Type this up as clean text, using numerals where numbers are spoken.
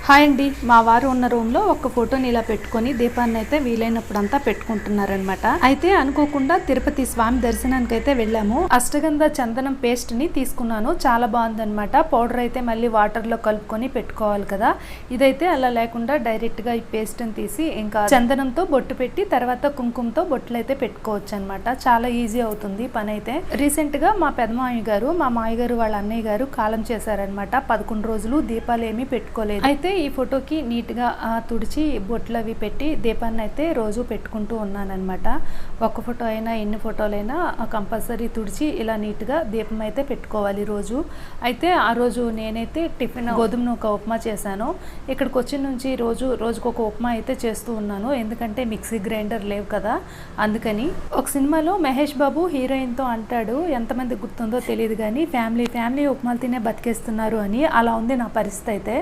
Hi అండి, మా వారు ఉన్న రూమ్లో ఒక ఫోటోని ఇలా పెట్టుకొని దీపాన్ని అయితే వీలైనప్పుడంతా పెట్టుకుంటున్నారనమాట. అయితే అనుకోకుండా తిరుపతి స్వామి దర్శనానికి అయితే వెళ్ళాము. అష్టగంధ చందనం పేస్ట్ని తీసుకున్నాను, చాలా బాగుందనమాట. పౌడర్ అయితే మళ్ళీ వాటర్లో కలుపుకొని పెట్టుకోవాలి కదా, ఇదైతే అలా లేకుండా డైరెక్ట్గా ఈ పేస్ట్ని తీసి ఇంకా చందనంతో బొట్టు పెట్టి తర్వాత కుంకుమతో బొట్లు అయితే పెట్టుకోవచ్చు అనమాట. చాలా ఈజీ అవుతుంది పని అయితే. రీసెంట్గా మా పెదమామయ్య గారు, మా మామయ్య గారు వాళ్ళ అన్నయ్య గారు కాలం చేశారనమాట. 11 రోజులు దీపాలు ఏమీ పెట్టుకోలేదు. అయితే ఈ ఫోటోకి నీట్గా తుడిచి బొట్లు అవి పెట్టి దీపాన్ని అయితే రోజు పెట్టుకుంటూ ఉన్నానమాట. ఒక ఫోటో అయినా ఎన్ని ఫోటోలైనా కంపల్సరీ తుడిచి ఇలా నీట్గా దీపం అయితే పెట్టుకోవాలి రోజు. అయితే ఆ రోజు నేనైతే టిఫిన్ గోధుమ నూక ఉప్మా చేశాను. ఇక్కడికి వచ్చిన నుంచి రోజుకు ఒక ఉప్మా అయితే చేస్తూ ఉన్నాను, ఎందుకంటే మిక్సీ గ్రైండర్ లేవు కదా అందుకని. ఒక సినిమాలో మహేష్ బాబు హీరోయిన్తో అంటాడు, ఎంతమంది గుర్తుందో తెలియదు కానీ ఫ్యామిలీ ఉప్మాలు తినే బతికేస్తున్నారు అని. అలా ఉంది నా పరిస్థితి అయితే.